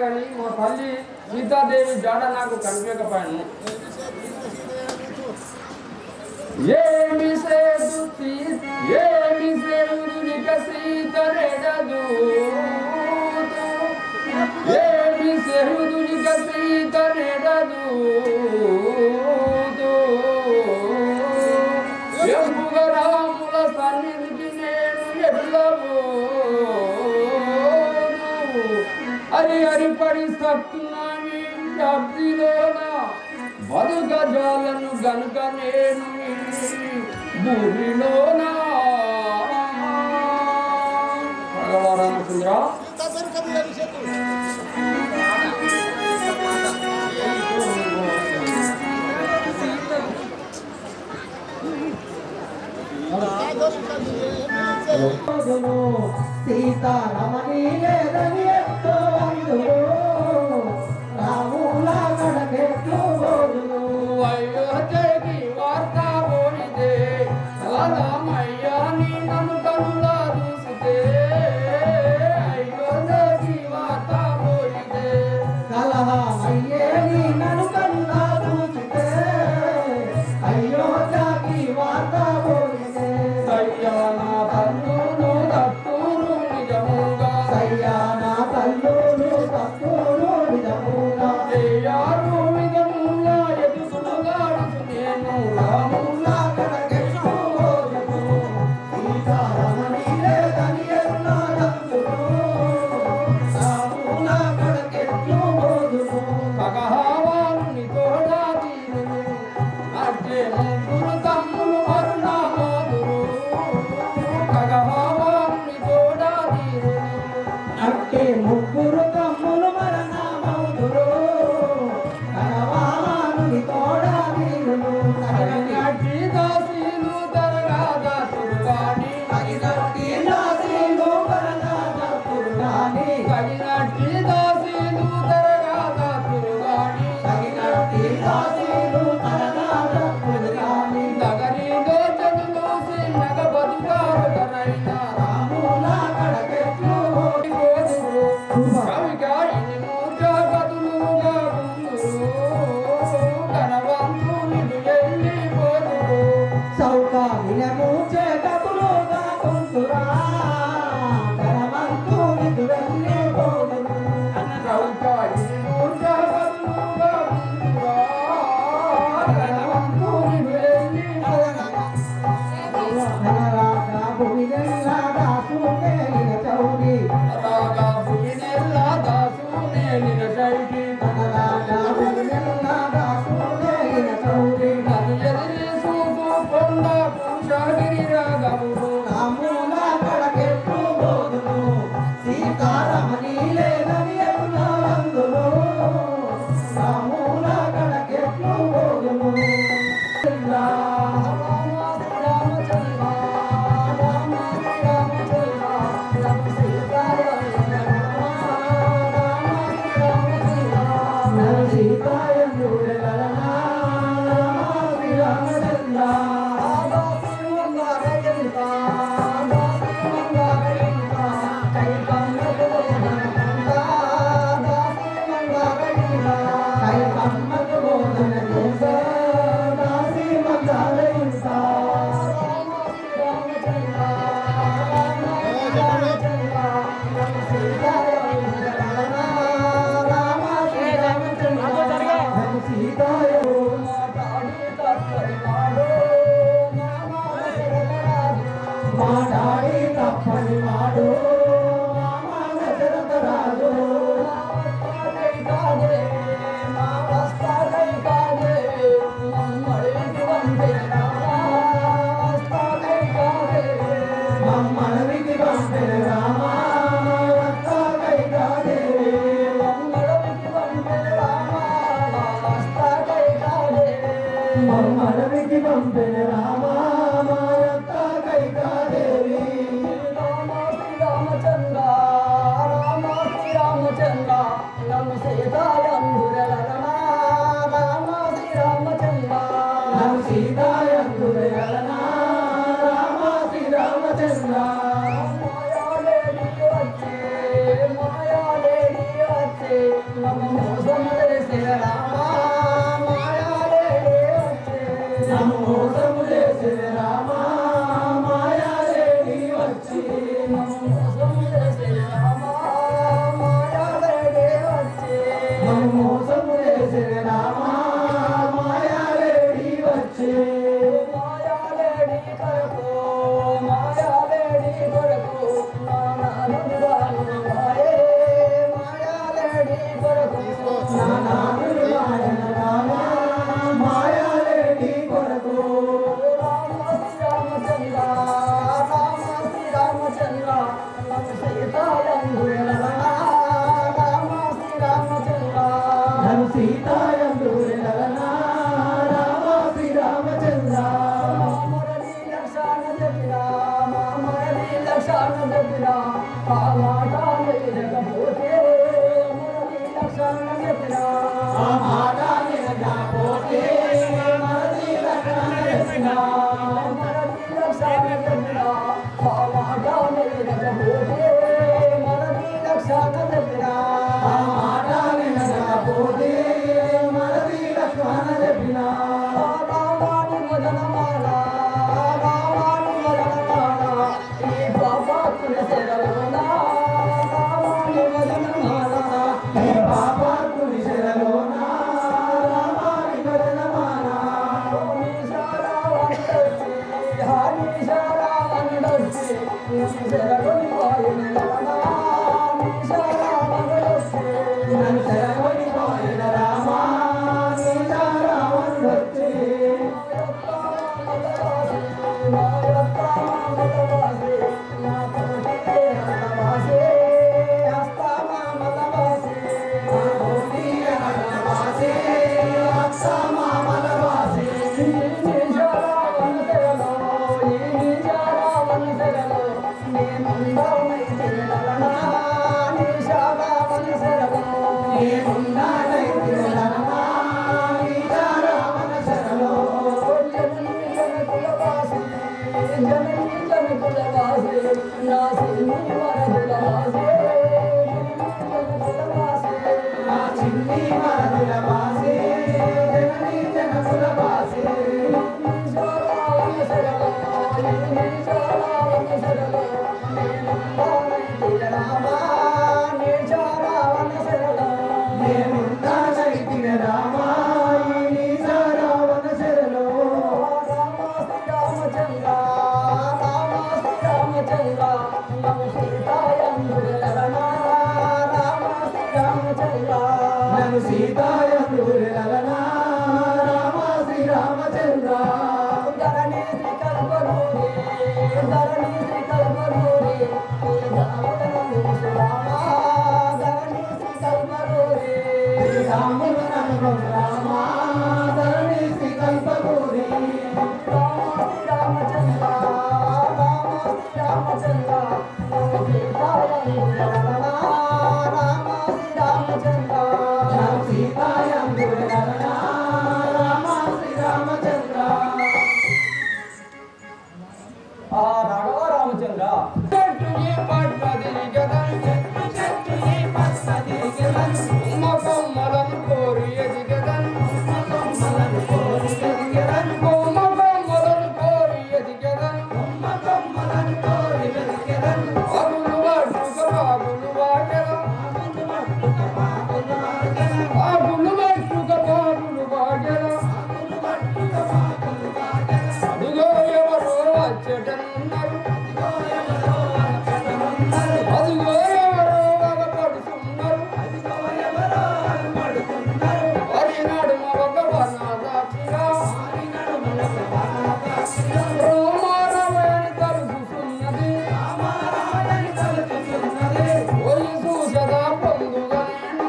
కానీ మా తల్లి సీతాదేవి జాడ నాకు కనిపించకపోయాను. ఏమి సేదు నిక సీత నెడదు, ఏమి సేదు నిక సీత నెడదు, ఎంపుగ రాముల సన్నిధికి నేను ఎల్లబోదు, హరి హరి పడి సత్తునామి వ్యాప్తిలోన బతుకజాలను గనుక నేను భూమిలోనా. రామచంద్ర సీతారమణి లేదని ఎంతో అందులో రాముల కడకెట్లు బోధులు. అయోధ్యకి వార్త పోయితే రామయ్యా నీ నన్ను కనులా చూసితే, అయోధ్యకి వార్త పోయితే కలహమయ్యే నీ నన్ను కనులా చూసితే, అయోధ్యకి వార్త పోయితే సయ్యానా తల్లును తప్పును నిజముగా, సయ్యానా తల్లులు తప్పులు విధముగా, చేయారు విధముగా ఎదుగుడుగాడుచు నేను రాముల కడకెట్లు బోధులు. సీతారమణి లేదని ఎన్నో అందులో రాముల కడకెట్లు బోధులు. కగహావారుని తోడా తీరును అడ్డే ముగ్గురు తమ్ములు మరునామోదురు, కగహావారుని తోడా తీరును అట్టే ముగ్గురు తమ్ములు మరణమౌదురు, కరవానుని తోడా వీరులు. తగినట్టి దాసీలు తరగాదాతురు గాని, తగినట్టి దాసీలు వరదాతురు గాని, తగినట్టి దాసీలు తరగాదాతురు గాని, తగినట్టి దాసీలు వరదాతురు గాని, నగరి దోచదులు సిన్నగ బతుకారుడనైన రాముల కడకెట్లు రామోదురు కవిగా ఇని మూర్ఖగతులుగా ఉందురు, ధనవంతునిడు ఎల్లిపోదురు సౌకార్యము చేతకులుగా కొంతురా, ధనవంతుని దురల్లి పోదురు. కవిగా ఇని మూర్ఖగతులుగా ఉందురా, ధనవంతునిడు ఎల్లిపోదురు ధనరాజా భూమిదెల్లా దాసునేలిన చౌరి, రాగా భూమినెల్లా దాసునేలిన శైలి, ధనరాజా భూమిదెల్లా దాసునేలిన చౌరి. నన్ను ఎదిరి చూపు కొండ పూషగిరి రాగములు, రాముల కడకెట్లు బోధులు. సీతారమణి లేదని ఎన్నో అందులో రాముల కడకెట్లు బోధులు. నన్ను మోసం చేసే రామా మాయాలేడి వచ్చే నన్ను మోసం చేసే రామా మాయాలేడి వచ్చే నన్ను మోసం చేసే రామా మాయాలేడి వచ్చే నన్ను మోసం చేసే రామా మాయాలేడి వచ్చే మాయాలేడి కొరకు సీతాయందులనా రామ శ్రీరామచంద్ర మురళీ లక్షణ చెప్పినా మురళీ లక్షణ చెప్పినా ఆ మాట లేకపోతే మురళీ లక్షణ చెప్పినా ఆ మాట లేకపోతే మురళీ లక్షణ చెప్పినా మురళీ లక్షణ చెప్పినా ఆ మాట లేకపోతే మురళీ లక్షణ చెప్పినా ఆ మాట లేకపోతే మురళీ లక్షణ చెప్పినా రామాని మదనమాల రామాని మదనమాల ఈ బాబా తులసిలోనా రామాని మదనమాల ఈ బాబా తులసిలోనా రామాని మదనమాల నిశారా వండొచ్చి నిశారా వండొచ్చి నిశరగొని పోయినలనా నిశారా వండొచ్చి నిశరగొని పోయిన రామా నిశారా వండొచ్చి సీతాయందులనా రామ శ్రీరామచంద్ర ధరణి శ్రీ కల్పనూరి ధరణి శ్రీ కల్పనూరి రామ ధరణి శ్రీ కల్పనూరి రాముడు రామ ధరణి శ్రీ కల్పనూరి రామ శ్రీరామచంద్ర రామ శ్రీరామచంద్ర సీతాయందులనా రామ శ్రీరామచంద్ర సీతాయందులనా రామ శ్రీరామచంద్ర ఆ రాఘవ రామచంద్ర చెట్టు ఈ పట్లది గదన్ చెట్టు ఈ పట్లది గదన్ కొమ్మలను కోరి ఎదిగదన్ కొమ్మలను కోరి ఎదిగదన్ కొమ్మలను కోరి ఎదిగదన్ కొమ్మలను కోరి ఎదిగదన్ అగులు వాడుక బాగులు వాగల అగులు వాడుక బాగులు వాగల అడుగో ఎవరో వచ్చటన్నారు అదిగో ఎవరో వగపడుతున్నారు వారి నడుమ ఒక వనదాచిగా రామారామని తలుచుతున్నది ఓయి చూసదా పొందుగా నేను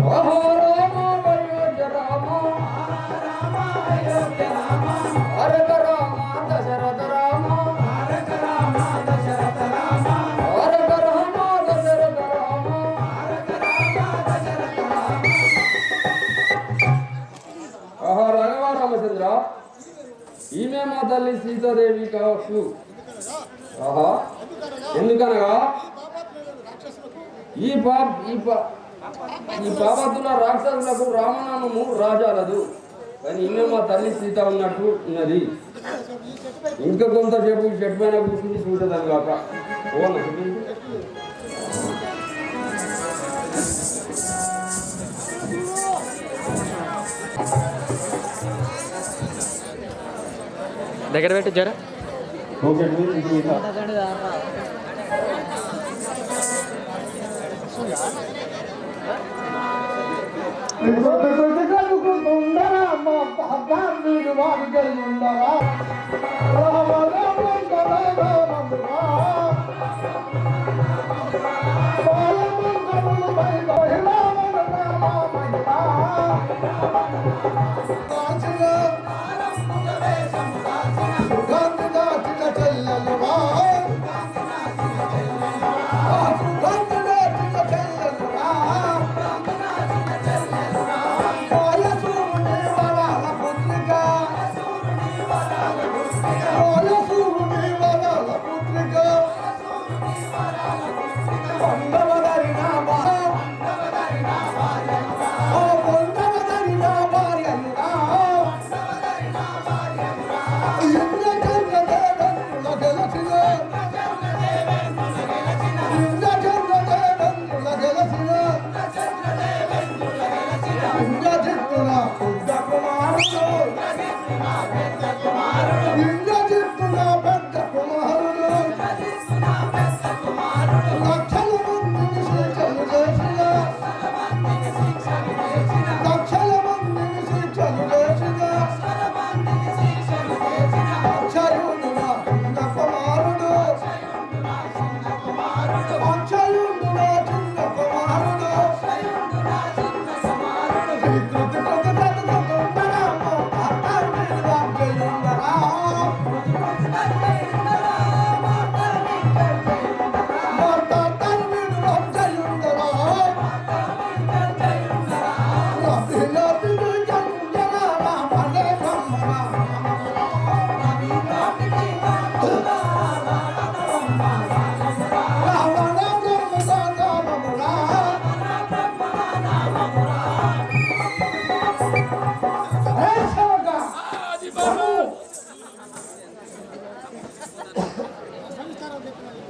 ఓహో రామ వయోజ రామ అరక రామ దశరథ రామ అరక రామ దశరథ రామ అరక రామ దశరథ రామ ఆహా రాఘవ రామచంద్ర ఈమె మా తల్లి సీతాదేవి కావచ్చు. ఆహా ఎందుకనగా ఈ పాపతుల రాక్షసులకు రామనామము రాజాలదు కానీ ఈమె మా తల్లి సీత ఉన్నట్టు ఉన్నది. ఇంకా కొంతసేపు చెట్టు పైన కూర్చుని చూసేదాన్ని కాక ఓనా దగ్గర పెట్టి జర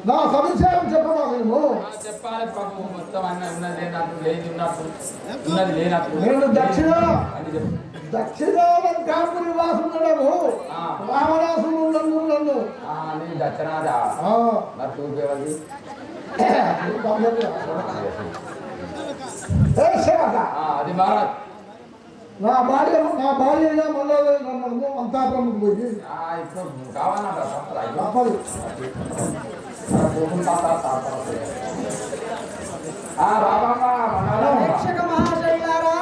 నా సవిశేషం చెప్పమా మేము చెప్పాలి ప్రభు. మొత్తం అన్నీ ఉన్నది నాకు లేదు ఉన్నది లేనప్పుడు నేను దక్షిణావంకాపురి వాసుడము రామదాసులు నన్ను నేను దక్షిణాదా మరి చూపేవాడి అది బాగా నా భార్య మళ్ళీ అంతాపురంకి పోయి ఇప్పుడు కావాలంట తప్పదు. రక్షక మహాశైలారా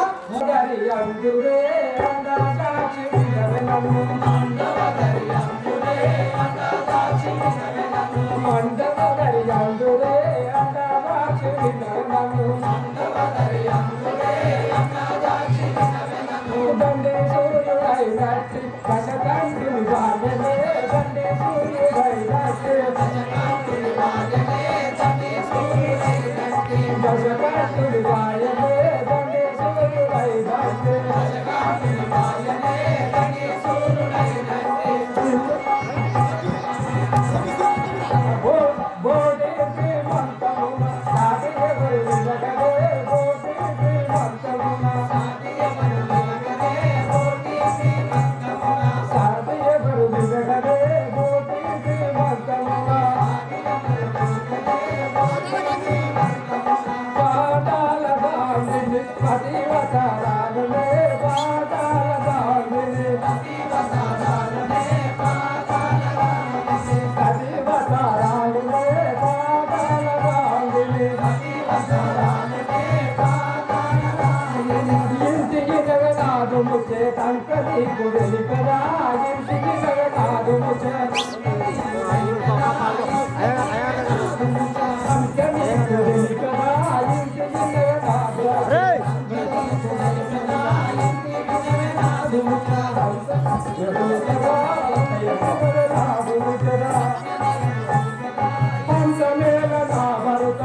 పంచమేళ నా భరత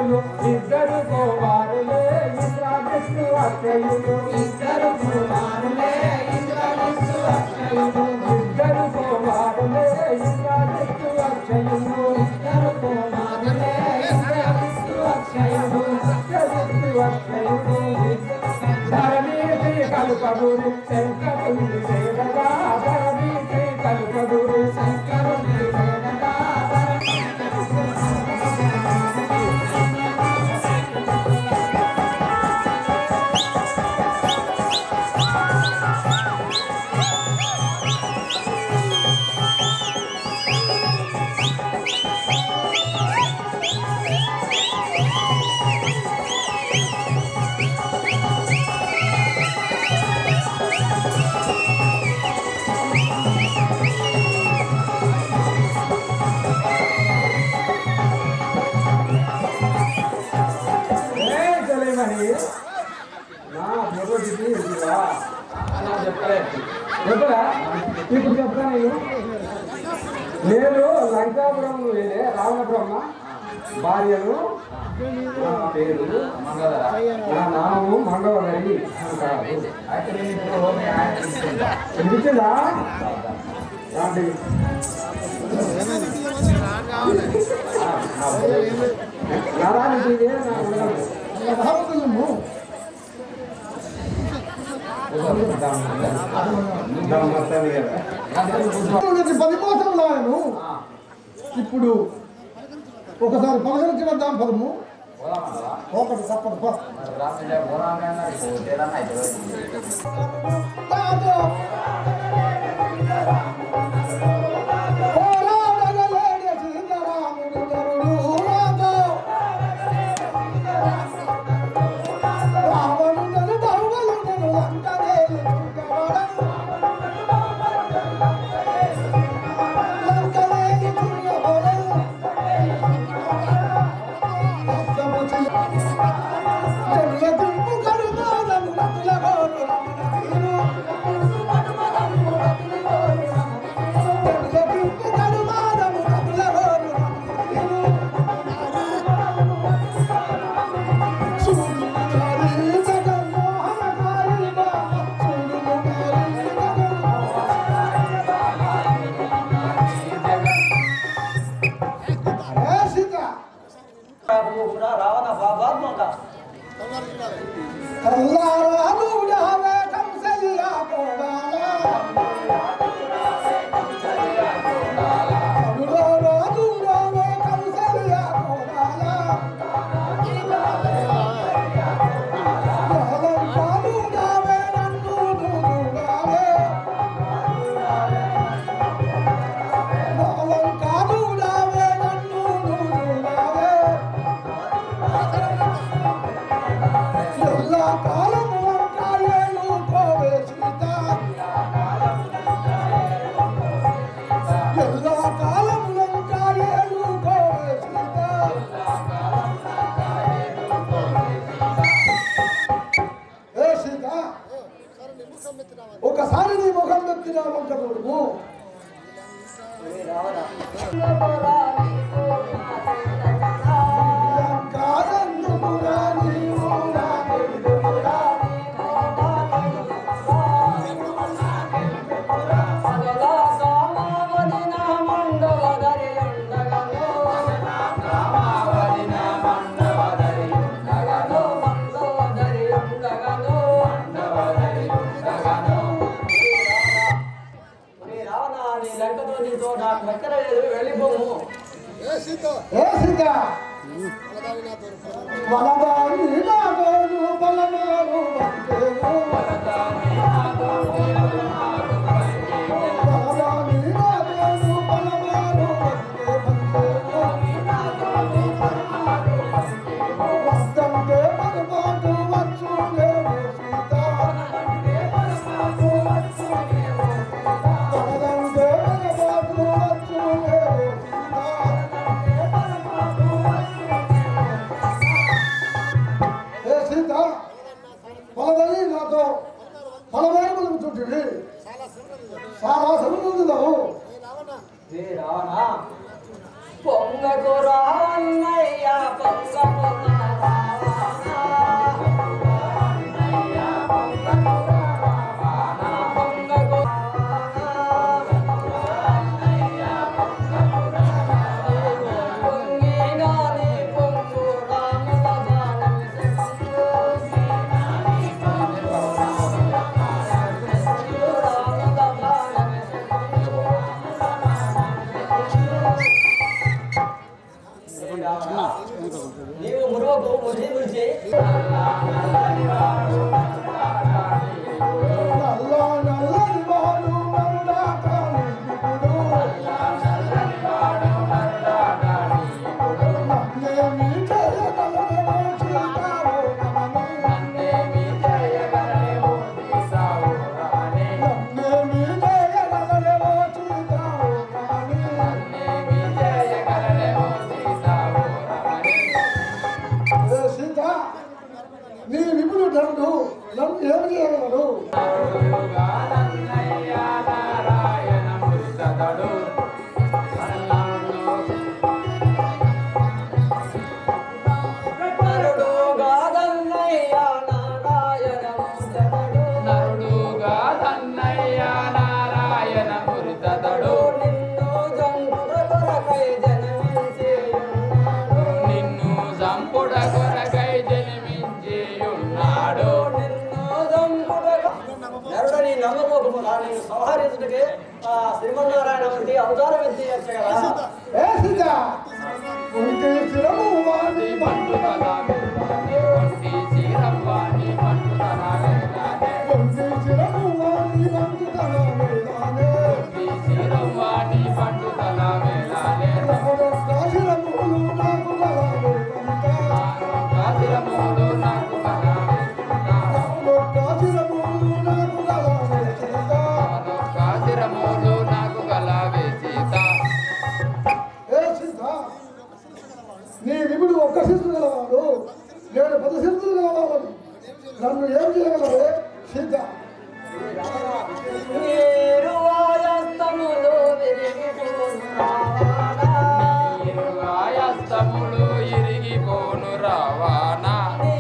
కుమారులు ఇద్దరు కుమారులే ఇంద్రజిత్తు అక్షయులు ఇద్దరు కుమారులే ఇంద్రజిత్తు అక్షయులు ఇద్దరు కుమారులే ఇంద్రజిత్తు అక్షయులు ఇద్దరు కుమారులే ఇంద్రజిత్తు అక్షయులు ఇంద్రజిత్తు అక్షయులు ధరణీతి కల్పగురు శంకరుని సేవగా ధరణీతి కల్పగురు శంకరుని సేవగా ఇప్పుడు చెప్తా నేను లంకాపురం వెళ్ళే రావణబ్రహ్మ భార్యను నా పేరు నా నామము మంగళవరి వినిపించిందా రాండి నారాయణ భగవంతులను 10 మాసంలో ఇప్పుడు ఒకసారి పలకరించి వద్దాం పదము ఒకటి తప్పదు రావణ బాబాత్మక ఒకసారి నీ ముఖం ఎత్తినామంట కొడుకు వెళ్ళిపోము ఏ సీత వలదాని నాగోను బలమాను వందేను వలదాని నాగోను బలమాను వస్తంటే మనపాటు వచ్చునే సీత వలదంటే మనపాటు వచ్చునే పొలదని నాతో పొలమేరములు చుట్టివి చాలా సముదావు పొంగకు రావన్నయ్య పొంగకు నీవు మురువకు మురి మురిచి నీ విపుడు నన్ను ఏమి చేయగలరు? సంహరించుటకే శ్రీమన్నారాయణ వంటి అవతారం ఎత్తి నీ విపుడు ఒక్క శిశువు గలవాడు, నేను 10 శిశువులు గలవాడు. నన్ను ఏం చేయగలరే సీత? ఇరిగిపోను రావానా నీ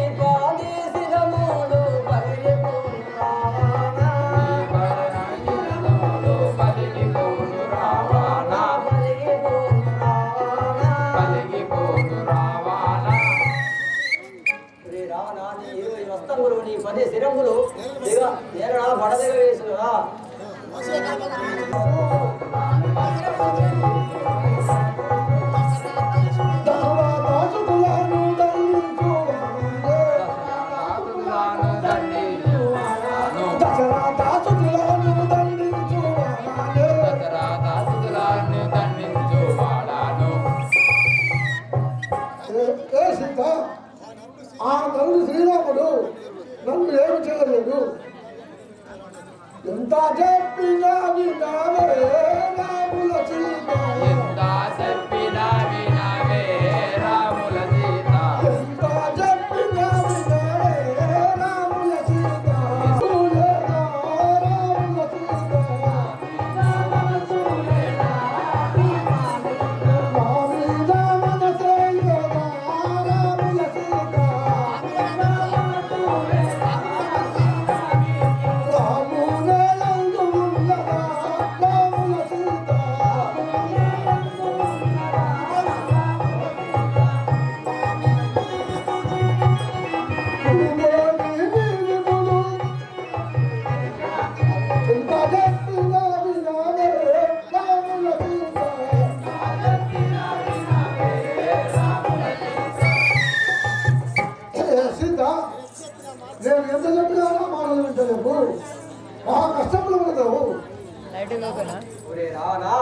10 శిరములు నేను పడదగ వేసుకురా ఆ తల్లి శ్రీరాముడు నన్ను ఏమి చేయలేదు. ఎంత చెప్పినా వినావే రాముల సీత, ఎంత చెప్పినా వినావే రాముల సీత, ఎంత చెప్పినా వినావే రాముల సీత, రాముల సీత, నేను ఎంత చెప్పినా మానలు వింటలేవు. మహా కష్టములు పడతావు. రానా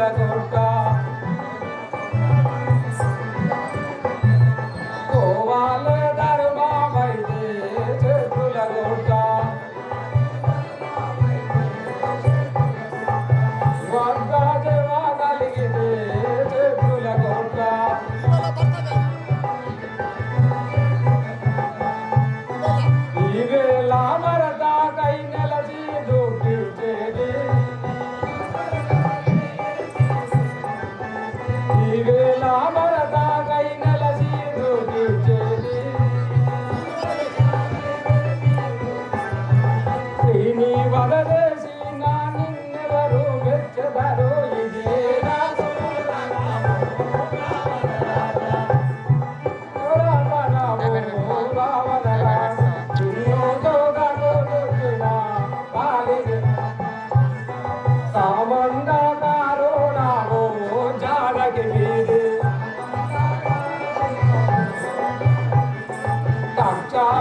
చేతుల కొట్ట కోవాల ధర్మమైతే చేతుల కొట్ట వద్ద జవా కలిగితే చేతుల కొట్ట ఈవేళ మరదా కై నెలసి దూకించేది ఈవేళ మరదా కై నెలసి దూకించేది శ్రీని వదలేసి నా నిన్నెవరు మెచ్చదరు ఇది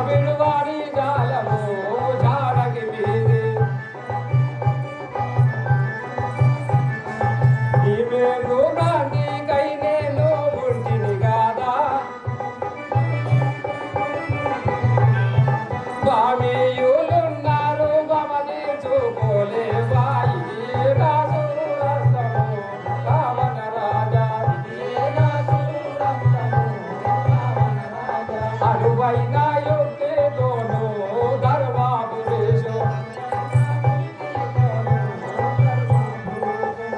బిడువారి జాలము జానకి మీది ఈమెను గాంధీ కై నేను ఉంటిని కాదా బామీయులున్నారు బమని చూపోలే బాయి రాజు రస్తము రావణ రాజా అడువైన యుక్తితోను ధర్మాపురేషు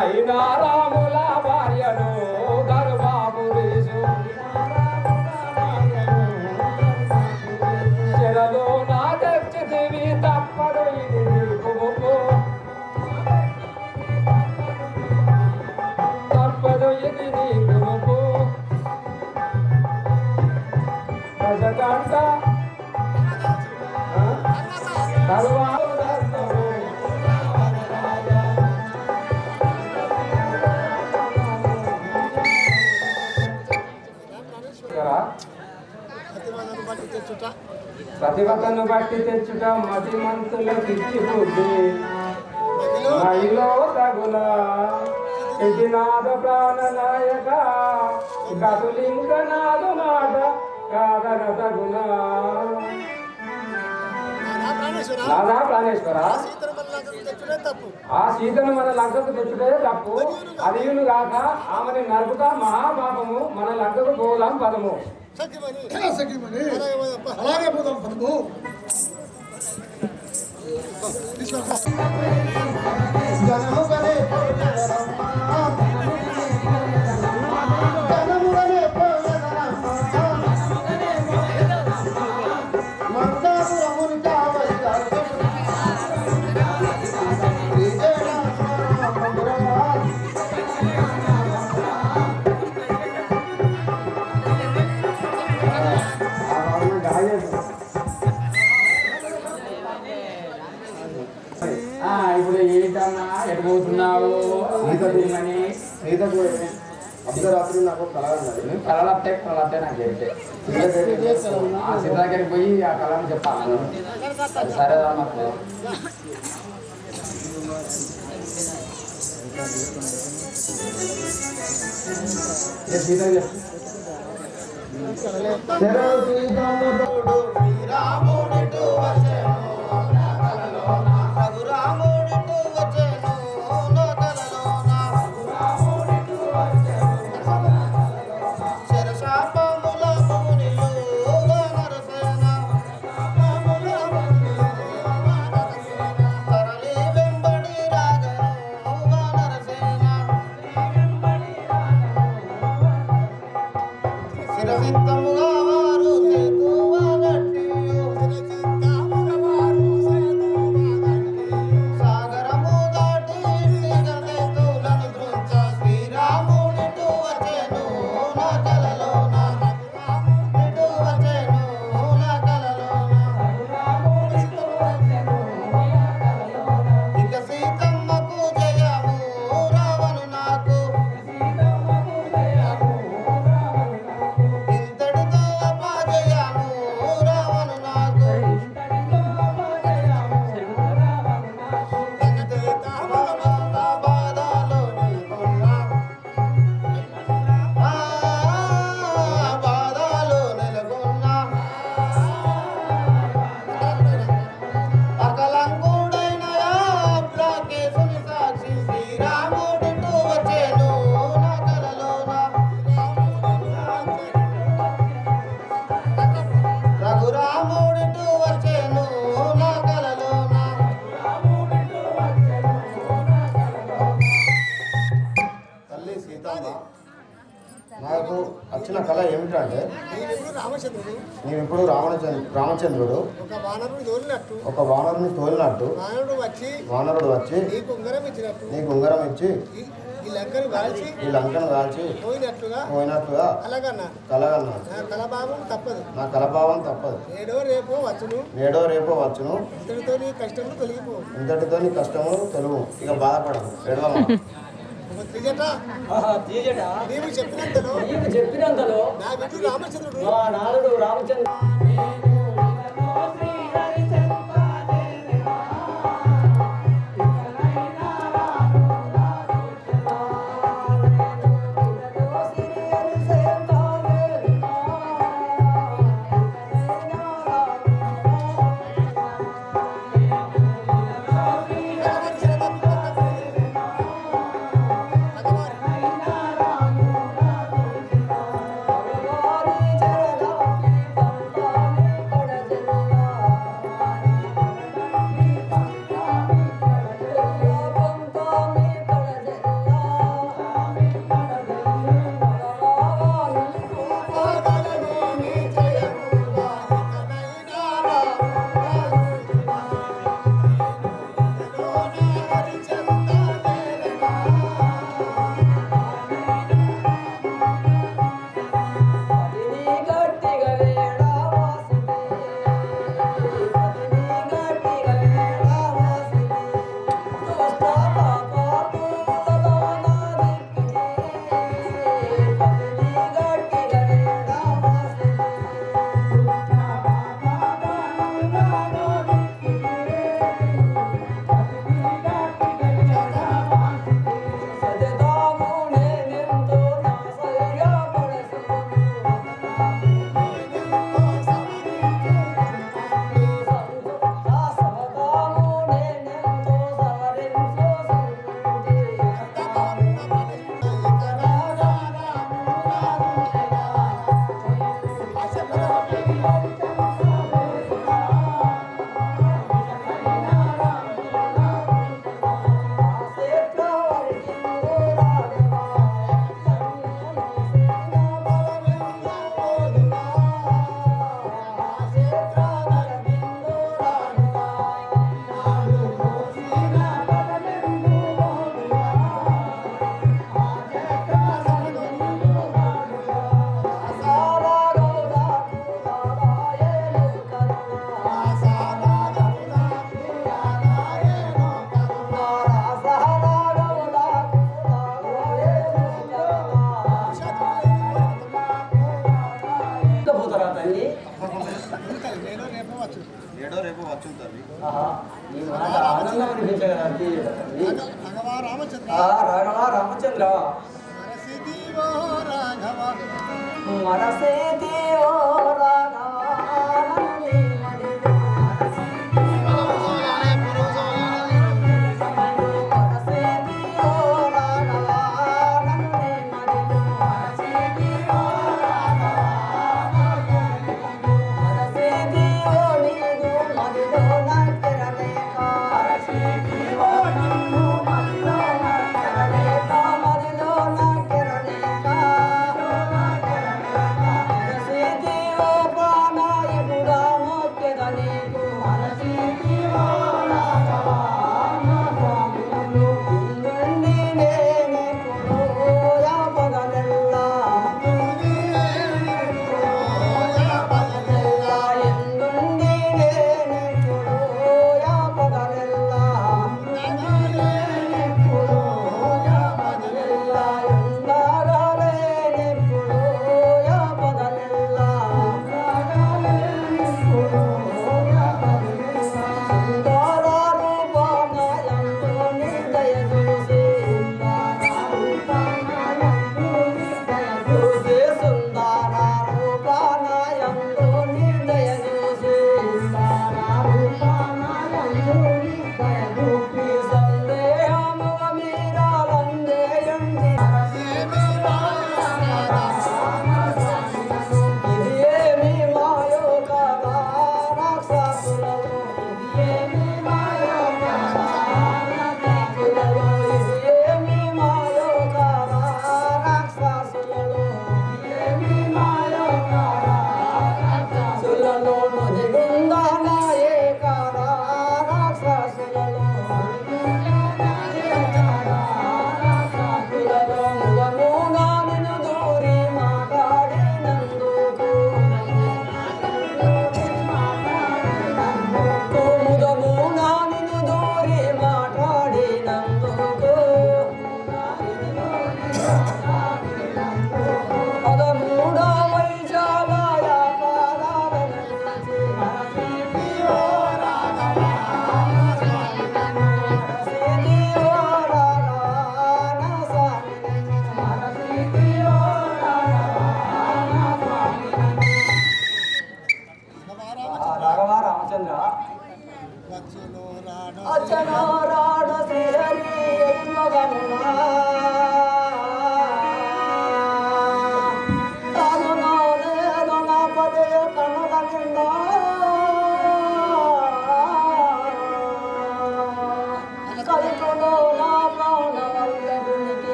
అయినా రాముల భార్యను ధర్మాపురేషు చెరలో నా తెచ్చితివి తప్పదు ఇది నీకు ముప్పు తప్పదు ఇది నీకు ముప్పు రజకంట తరువాత ప్రతిభను బట్టి తెచ్చుట మతిమంతులకు ఇచ్చి బుద్ధి మైలో తగుల నాద ప్రాణనాయక కదులింక నాదు మాట కాదన తగున నాదా ప్రాణేశ్వర ఆ సీతను మన లంకకు తెచ్చుటే తప్పు అదియులు కాక ఆమెని నరుకుట మహాపాపము మన లంకకు పోదాం పదము అలాగే పోదాం పదము ఇప్పుడు ఏంటన్నా ఎటు పోతున్నావు సీతకు అర్ధరాత్రి నాకు కళ ఉన్నది కళలత్తే నాకు చెప్తే ఆ సీత దగ్గరికి పోయి ఆ కళను చెప్పాను సరే అన్నప్పుడు సీత చెప్పు సిరసిత్తముగా వారు చేతువా గట్టియు వచ్చిన కళ ఏమిటంటే నేను ఇప్పుడు రామచంద్రుడు ఒక వానరుని తోలినట్టు వానరుడు వచ్చి నీకు ఉంగరం ఇచ్చి ఈ లంకను కాల్చి పోయినట్లుగా కలగన్నా నా కలభావం తప్పదు నేడో రేపో వచ్చును ఇంతటితో నీ కష్టము తొలుగు ఇక బాధపడను ఎడవమ్మా నీవు చెప్పినంతలో నా నాలుడు రామచంద్రుడు ఏడో రేపు వచ్చును తల్లి. రాఘవ రామచంద్ర మరసేతి ఓ రాఘవ Oh,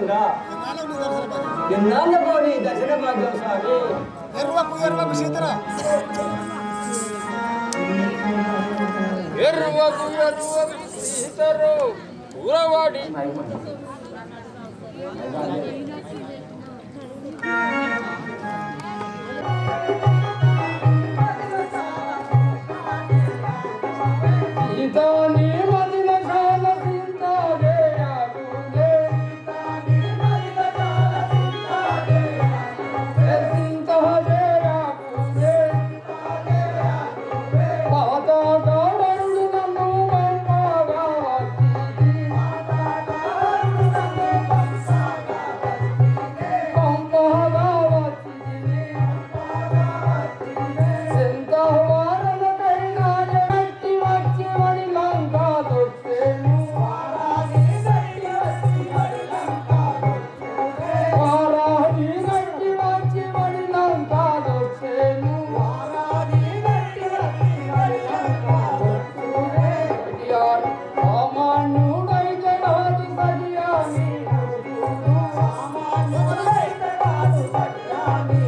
రామచంద్ర ఎన్నాళ్ళకో నీ దర్శన భాగ్యం స్వామి ఎర్రకు సీతరా ఎర్రవకు సీతరు ఊరవాడి సీతాని మదిన కాల సీతాదే ఆగుదే సీతాని మదిన కాల సీతాదే ఆగుదే సీతాదే ఆగుదే సీతాదే ఆగుదే పాతా కావరుడు నన్ను పంపాగా వచ్చింది పాతా కావరుడు నన్ను పంపాగా వచ్చింది పంపాగా వచ్చింది ఎంత వారలకైనా ఎట్టి వచ్చి వడి లంక దొచ్చేను వారాది గట్టి వచ్చి వడి లంక దొచ్చేను వారాది గట్టి వచ్చి వడి లంక దొచ్చేను వారాది గట్టి వచ్చి వడి లంక దొచ్చేను సామాన్యుడైతే కాదు సగియాని సామాన్యుడైతే కాదు సగియాని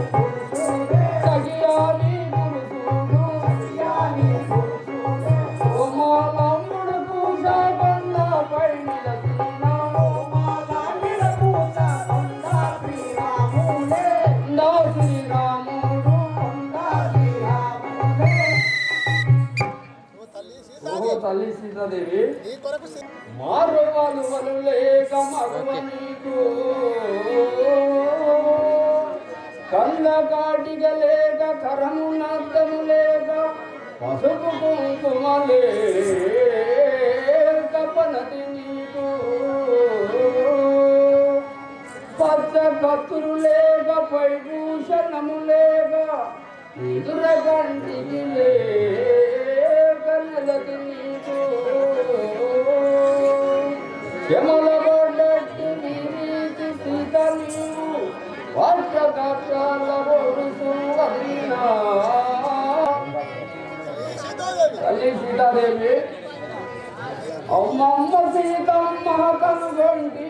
సగియాని పురుషుడు సగియాని పురుషుడు ఓమాలమ్ముడు పూజ బండ పై నిలసిన ఓమాలమ్ముడు పూజ బండ శ్రీరాముడే నా శ్రీరాముడు కొండ శ్రీరాముడే ఓ తల్లి సీతాదేవి నీ కొరకు మారువలు వలు లేక మరువ నీకు కళ్ళ కాటిక లేక కరము నద్దము లేక పసుపు కుంకుమ లేక పనతి నీకు పచ్చ కత్తులు లేక పై భూషణము లేక ఎదుర కంటికి లేక నెలకి నీకు యమల గొడ్డెట్టి నీరీతి సీత నీవు వర్ష కక్షాల బొడుసు వదిలినా తల్లి సీతాదేవి అమ్మమ్మ సీతమ్మ కనుగొంటి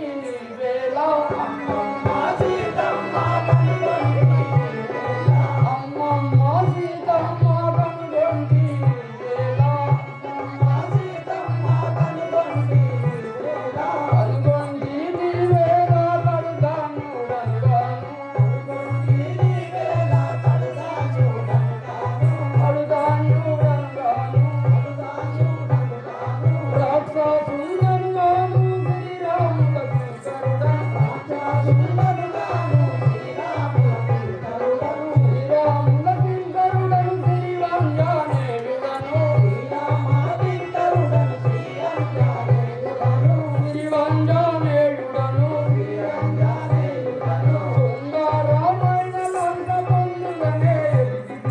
వేళ అమ్మమ్మ సీతమ్మ కనుగొంటి అమ్మమ్మ సీతమ్మ కనుగొంటి వేళ అమ్మమ్మ సీతమ్మ కనుగొంటి వేళ కనుగొంటి నీ వేళ కడుగాను రంగాను కనుగొంటి నీ వేళ కడుగాను రంగాను కడుగాను రంగాను రాక్షసులను శ్రీరాములకు కరుడా రాక్షసులను శ్రీరాములకు కరుడను శ్రీవంజానేయుడను శ్రీవంజానేయుడను శృంగారమైన లంక పొందుగనే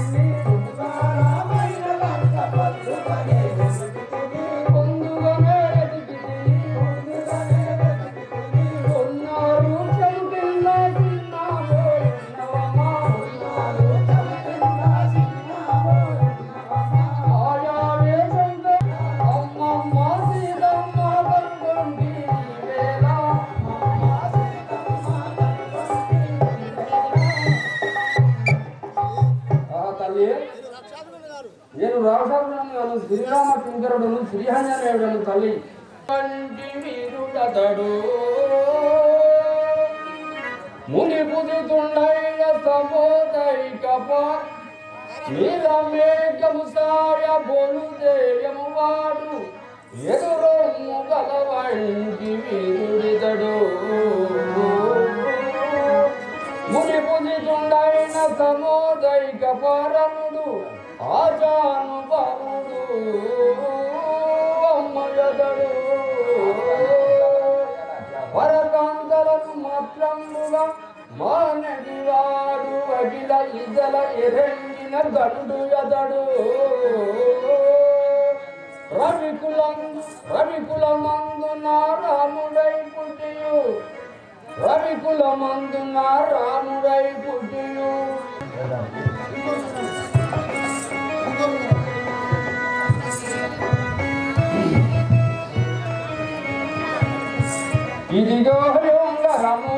శృంగారమైన లంక పొందుగనే పొందుగనే ఉన్నారు చెంపిల్ల చిన్నారో ఉన్నవమా ఉన్నారు చెంపిల్ల చిన్నారో ఆయావే చెంప అమ్మమ్మ సీతమ్మ కనుగొంటి వేళ అమ్మమ్మ సీతమ్మ తల్లి నేను రాక్షసులను శ్రీరామ కింకరుడును శ్రీహంజనేయుడను తల్లి కంటి వీరుడతడు ముని పుదుతుండైన సమోదైకప మీద మేఘము సాయ బొలుదేయము వాడు ఎదురొమ్ము గలవంటి వీరుడితడు ముని పుదుతుండైన సమోదైక పరముడు ఆజానుభవుడు అమ్మయదడు వరకాంతలను మాత్రముగా మానడివాడు అగిల ఇదల ఎరంగిన గండు ఎదడు రవికులమందున రాముడై పుట్టియు రవికులమందున రాముడై పుట్టియు ఇదిగో రము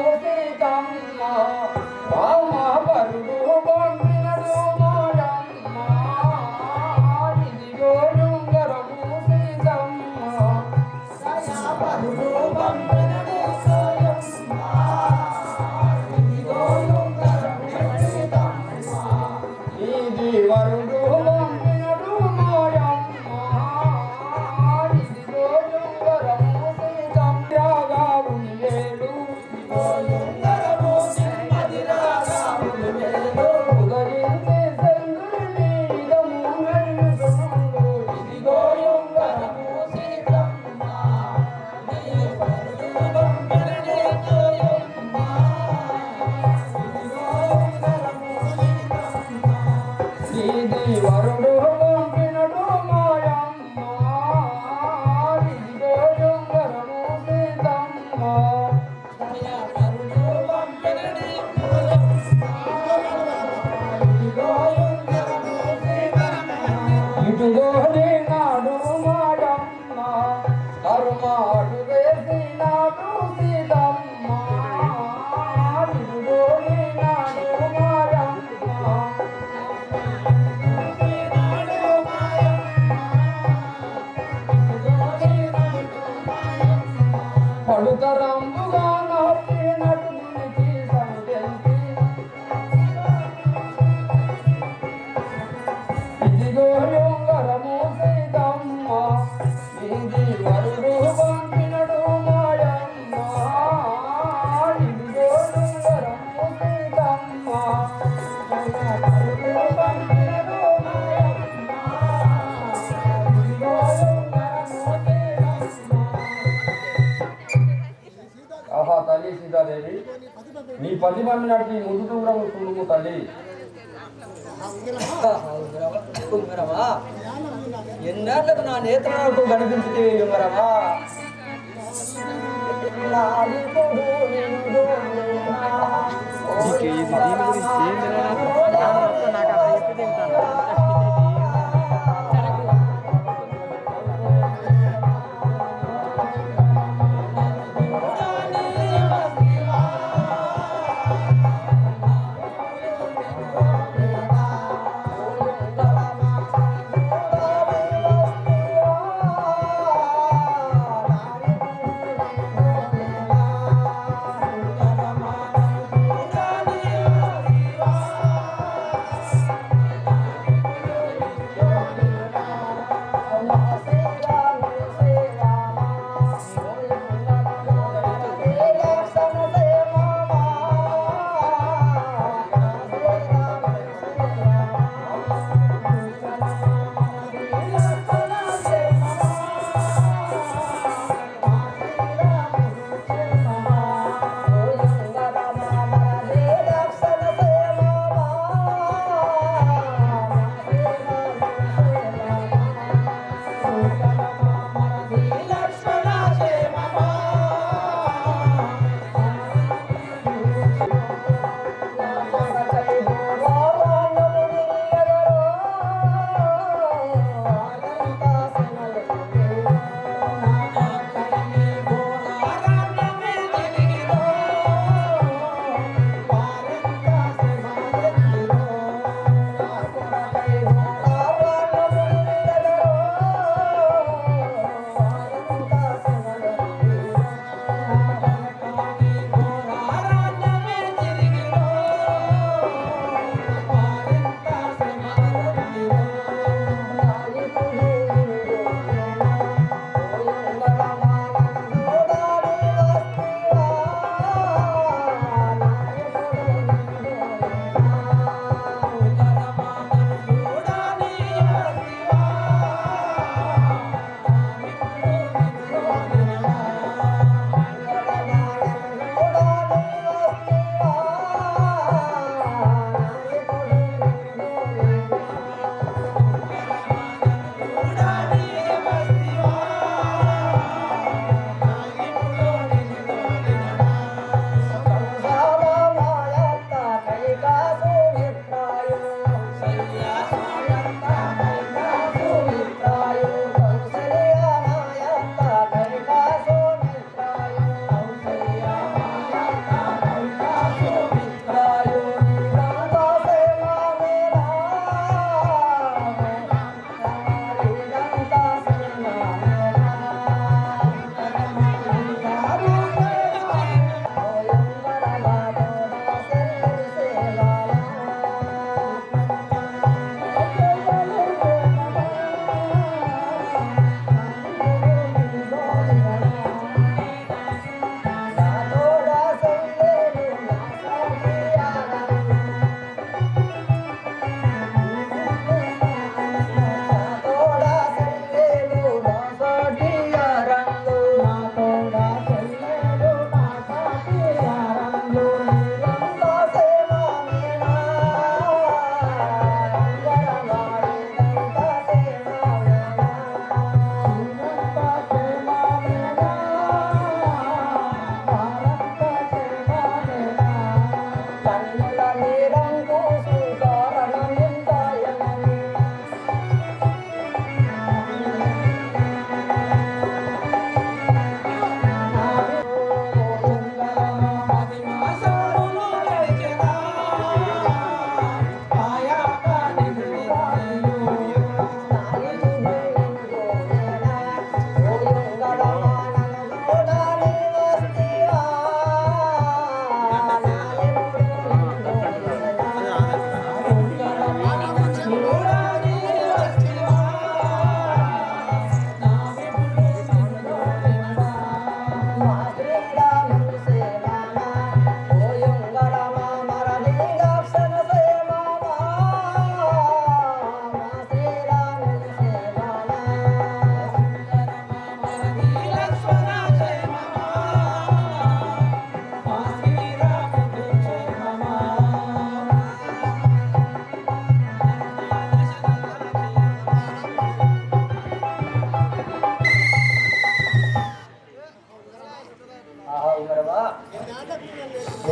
ఆహా తల్లి సీతాదేవి, నీ 10 మంది నడిచి ముందు దూరం చూడుము తల్లి. ఉంగరమా, ఎన్నాళ్ళకు నా నేత్రాలకు కనిపించితే ఉంగరమా.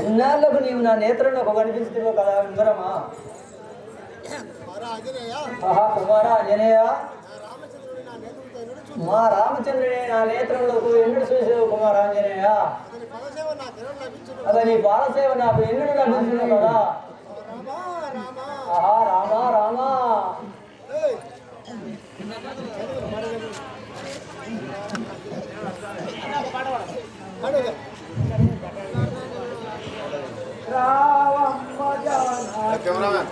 ఎన్నాళ్ళకు నీవు నా నేత్రంలో కనిపిస్తున్నావు కదా ఉంగరమా? ఆహా కుమార ఆంజనేయ, మా రామచంద్రుడే నా నేత్రంలోకి ఎన్నడు చూసావు కుమార ఆంజనేయ? అదే నీ పాదసేవ నాకు ఎన్నడు లభించింది కదా. ఆహా రామా రామా, కెమెరామెన్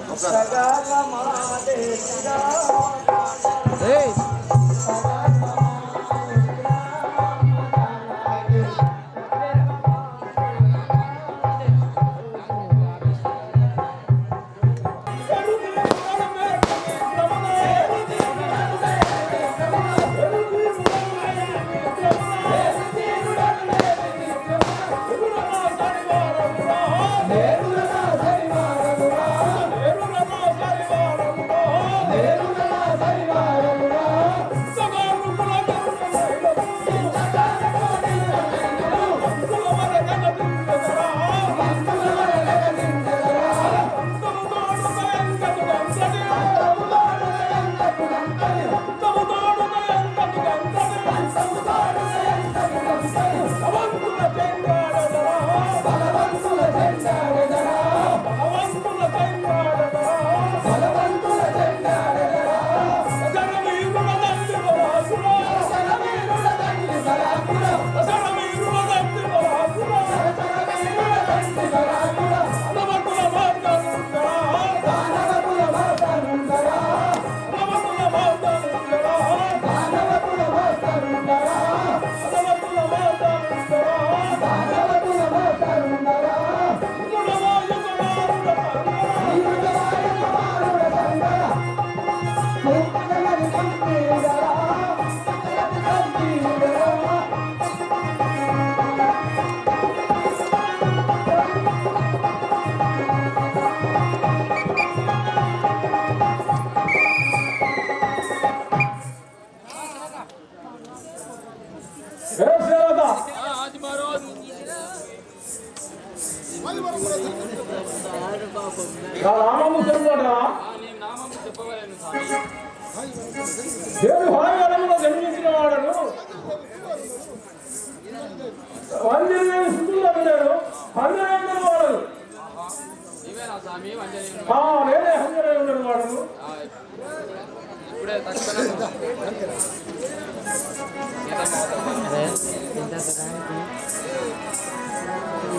దేవుడు భాగవతంలో జన్మించిన వాడను వంజనేయుడు శిశువుగా ఉన్నాడు. హంజనేయుడు వాడను నేనే హంజనేయుడు వాడను.